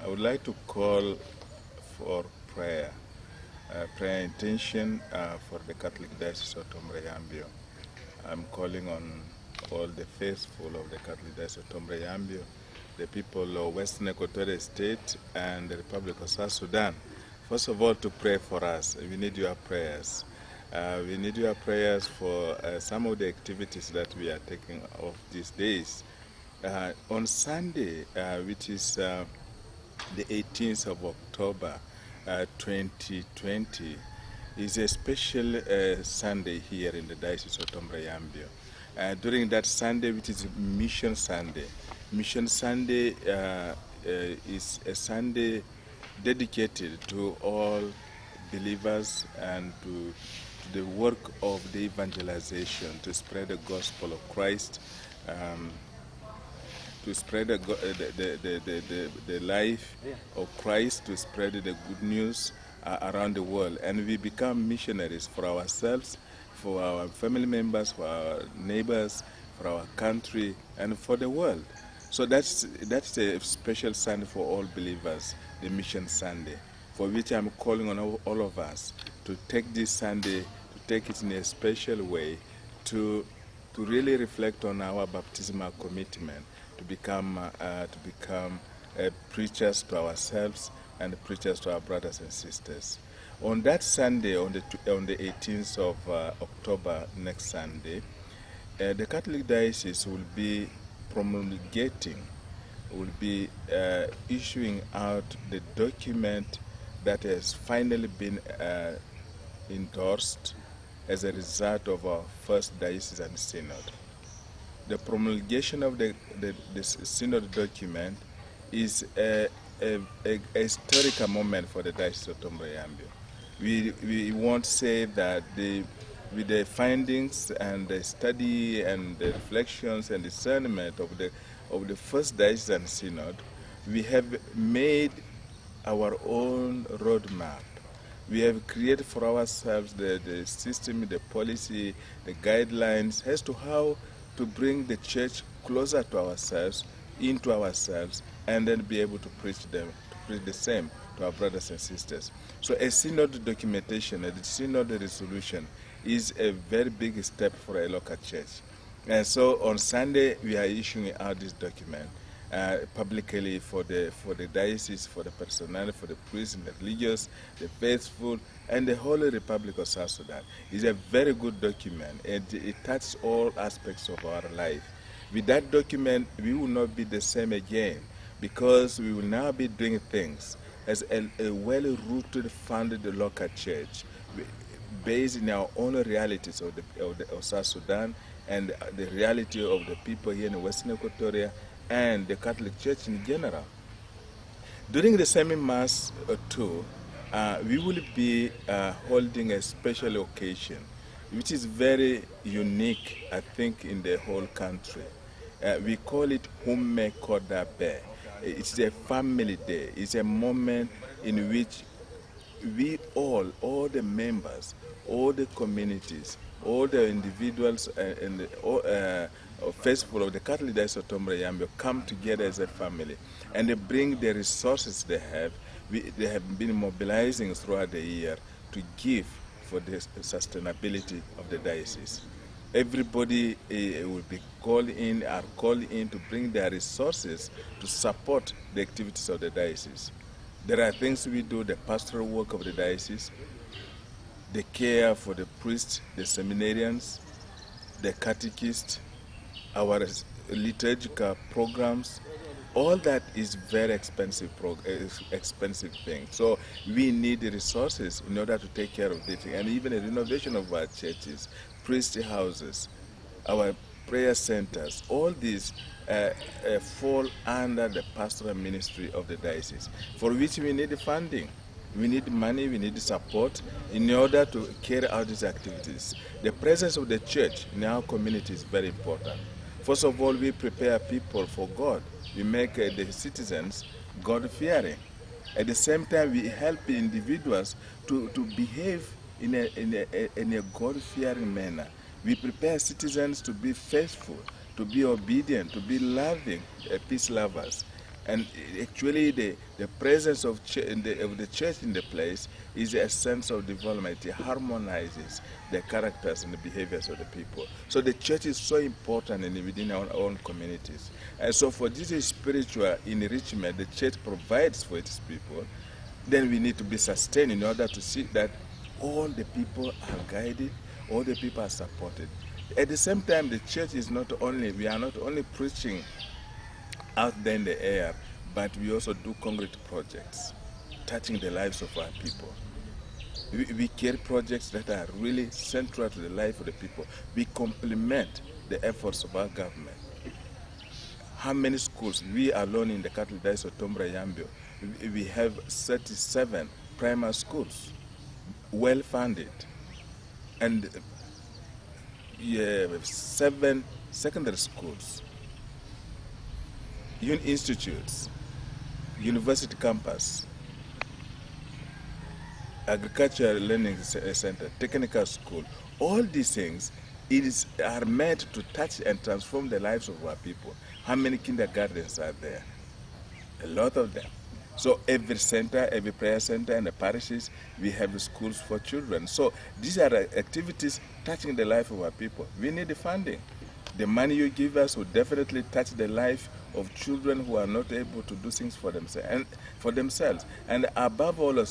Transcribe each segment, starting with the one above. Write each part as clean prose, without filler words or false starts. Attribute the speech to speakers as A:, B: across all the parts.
A: I would like to call for prayer intention for the Catholic Diocese of Tombre-Yambio. I'm calling on all the faithful of the Catholic Diocese of Tombre-Yambio, the people of Western Equatorial State and the Republic of South Sudan. First of all, to pray for us. We need your prayers. We need your prayers for some of the activities that we are taking off these days. On Sunday, which is the 18th of October 2020, is a special Sunday here in the Diocese of Tombre-Yambio. During that Sunday, which is Mission Sunday, is a Sunday dedicated to all believers and to the work of the evangelization, to spread the gospel of Christ, to spread the life of Christ, to spread the good news around the world. And we become missionaries for ourselves, for our family members, for our neighbors, for our country, and for the world. So that's a special Sunday for all believers, the Mission Sunday, for which I'm calling on all of us to take this Sunday, to take it in a special way, to really reflect on our baptismal commitment, to become preachers to ourselves and preachers to our brothers and sisters. On that Sunday, on the 18th of October, next Sunday, the Catholic Diocese will be promulgating, will be issuing out the document that has finally been endorsed as a result of our first diocesan synod. The promulgation of the synod document is a historical moment for the Diocese of Tombre-Yambio. We won't say that with the findings and the study and the reflections and discernment of the first diocesan synod, we have made our own roadmap. We have created for ourselves the system, the policy, the guidelines as to how to bring the church closer to ourselves, into ourselves, and then be able to preach the same to our brothers and sisters. So a synod documentation, a synod resolution is a very big step for a local church. And so on Sunday, we are issuing out this document publicly for the diocese, for the personnel, for the priests and the religious, the faithful, and the Holy Republic of South Sudan. It's a very good document, and it touches all aspects of our life. With that document, we will not be the same again, because we will now be doing things as a well-rooted, founded local church, based in our own realities of South Sudan and the reality of the people here in Western Equatoria and the Catholic Church in general. During the semi-mass too, we will be holding a special occasion, which is very unique, I think, in the whole country. We call it Humme Kodabe. It's a family day. It's a moment in which we all the members, all the communities, all the individuals and faithful of the Catholic Diocese of Tombre-Yambio come together as a family, and they bring the resources they have. They have been mobilizing throughout the year to give for the sustainability of the diocese. Everybody will be called in to bring their resources to support the activities of the diocese. There are things we do, the pastoral work of the diocese, the care for the priests, the seminarians, the catechists, our liturgical programs. All that is very expensive thing. So we need the resources in order to take care of this, and even the renovation of our churches, priest houses, our prayer centers. All these fall under the pastoral ministry of the diocese, for which we need funding. We need money, we need support in order to carry out these activities. The presence of the church in our community is very important. First of all, we prepare people for God. We make the citizens God-fearing. At the same time, we help individuals to behave in a God-fearing manner. We prepare citizens to be faithful, to be obedient, to be loving, peace lovers. And actually, the presence of the church in the place is a sense of development. It harmonizes the characters and the behaviors of the people. So the church is so important within our own communities. And so for this spiritual enrichment the church provides for its people, then we need to be sustained in order to see that all the people are guided, all the people are supported. At the same time, the church is not only, we are not only preaching out there in the air, but we also do concrete projects touching the lives of our people. We carry projects that are really central to the life of the people. We complement the efforts of our government. How many schools? We alone in the Catholic Diocese of Tombra Yambio, we have 37 primary schools, well funded, and 7 secondary schools, institutes, university campus, agricultural learning center, technical school. All these things are meant to touch and transform the lives of our people. How many kindergartens are there? A lot of them. So every center, every prayer center in the parishes, we have schools for children. So these are activities touching the life of our people. We need the funding. The money you give us will definitely touch the life of children who are not able to do things for themselves. And above all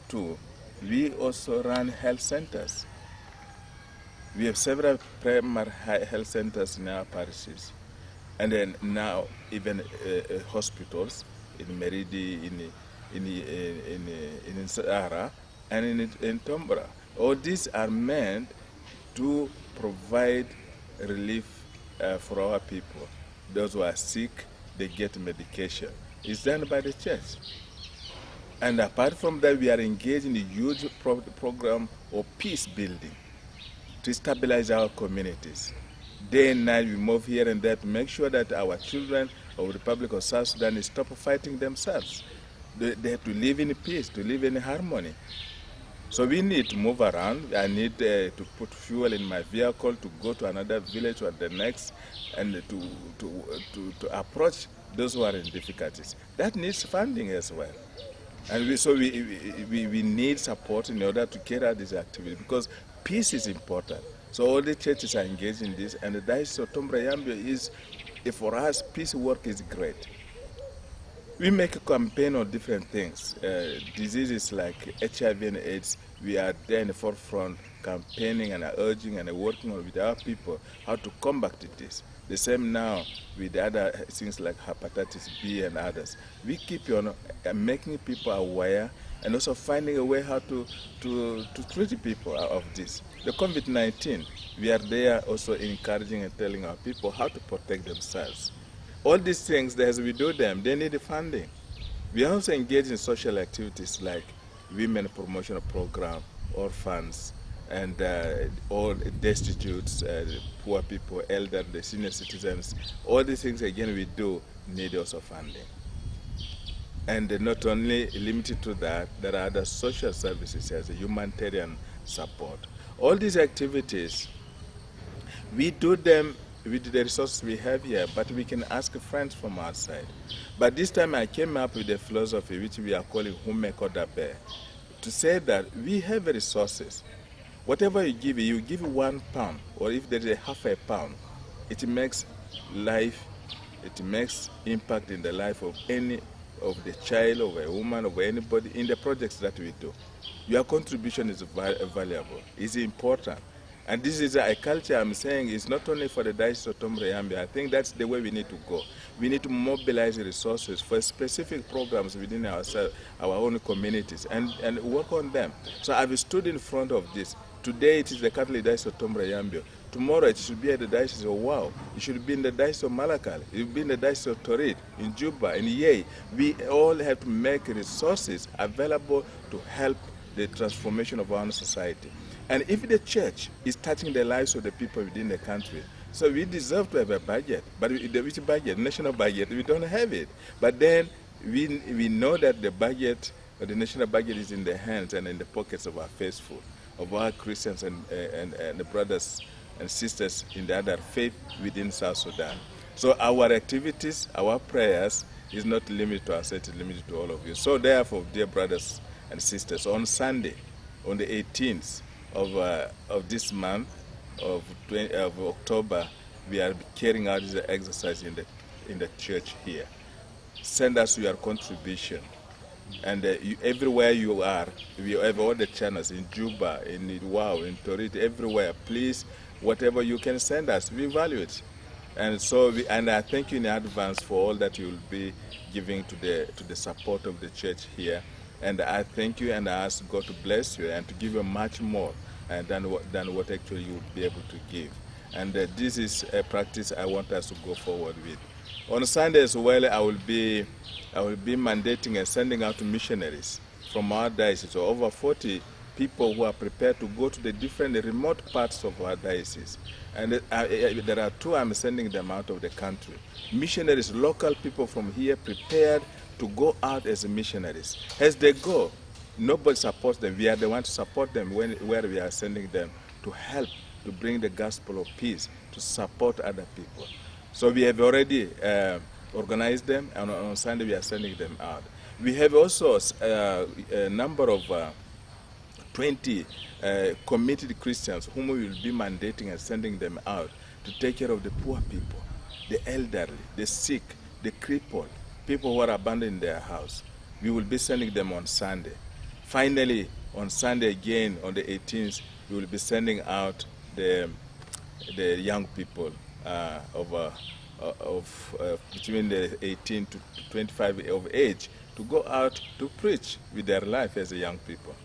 A: too, we also run health centers. We have several primary health centers in our parishes. And then now even hospitals in Meridi, in Sahara, and in Tombra. All these are meant to provide relief for our people. Those who are sick, they get medication. It's done by the church. And apart from that, we are engaged in a huge program of peace building to stabilize our communities. Day and night we move here and there to make sure that our children of the Republic of South Sudan stop fighting themselves. They have to live in peace, to live in harmony. So we need to move around. I need to put fuel in my vehicle to go to another village or the next, and to approach those who are in difficulties. That needs funding as well. And we need support in order to carry out this activity, because peace is important. So all the churches are engaged in this, and the Diocese of Tombra Yambio is, for us, peace work is great. We make a campaign on different things. Diseases like HIV and AIDS, we are there in the forefront campaigning and urging and working with our people how to combat this. The same now with other things like hepatitis B and others. We keep on making people aware and also finding a way how to treat people of this. The COVID-19, we are there also encouraging and telling our people how to protect themselves. All these things, as we do them, they need funding. We also engage in social activities like women promotional program, orphans, and all destitutes, poor people, elderly, senior citizens. All these things, again, we do need also funding. And not only limited to that, there are other social services as a humanitarian support. All these activities, we do them with the resources we have here, but we can ask friends from outside. But this time I came up with a philosophy which we are calling Hume Kodabe, to say that we have resources. Whatever you give £1, or if there is a half a pound, it makes life, it makes impact in the life of any of the child, of a woman, of anybody in the projects that we do. Your contribution is valuable, is important. And this is a culture I'm saying is not only for the Diocese of Tombra Yambio. I think that's the way we need to go. We need to mobilize resources for specific programs within our own communities and work on them. So I've stood in front of this. Today it is the Catholic Diocese of Tombra Yambio. Tomorrow it should be at the Diocese of Wau. It should be in the Diocese of Malakal. It will be in the Diocese of Torit, in Juba, in Yei. We all have to make resources available to help the transformation of our society. And if the church is touching the lives of the people within the country, so we deserve to have a budget. But which budget? National budget, we don't have it. But then we know that the budget, or the national budget, is in the hands and in the pockets of our faithful, of our Christians and the brothers and sisters in the other faith within South Sudan. So our activities, our prayers, It's not limited to us, it's limited to all of you. So therefore, dear brothers and sisters, on Sunday, on the 18th of this month of October, we are carrying out the exercise in the church here. Send us your contribution. And everywhere you are, we have all the channels in Juba, in Wow, in Torito, everywhere. Please, whatever you can send us, we value it. And so, and I thank you in advance for all that you will be giving to the support of the church here. And I thank you and I ask God to bless you and to give you much more than what actually you will be able to give. And this is a practice I want us to go forward with. On Sunday as well, I will be mandating and sending out missionaries from our diocese. So over 40 people who are prepared to go to the different remote parts of our diocese. And there are two I'm sending them out of the country. Missionaries, local people from here prepared to go out as missionaries. As they go, nobody supports them. We are the ones to support them where we are sending them to help to bring the gospel of peace, to support other people. So we have already organized them, and on Sunday we are sending them out. We have also a number of 20 committed Christians whom we will be mandating and sending them out to take care of the poor people, the elderly, the sick, the crippled, people who are abandoned in their house. We will be sending them on Sunday. Finally, on Sunday again, on the 18th, we will be sending out the young people between the 18 to 25 of age to go out to preach with their life as a young people.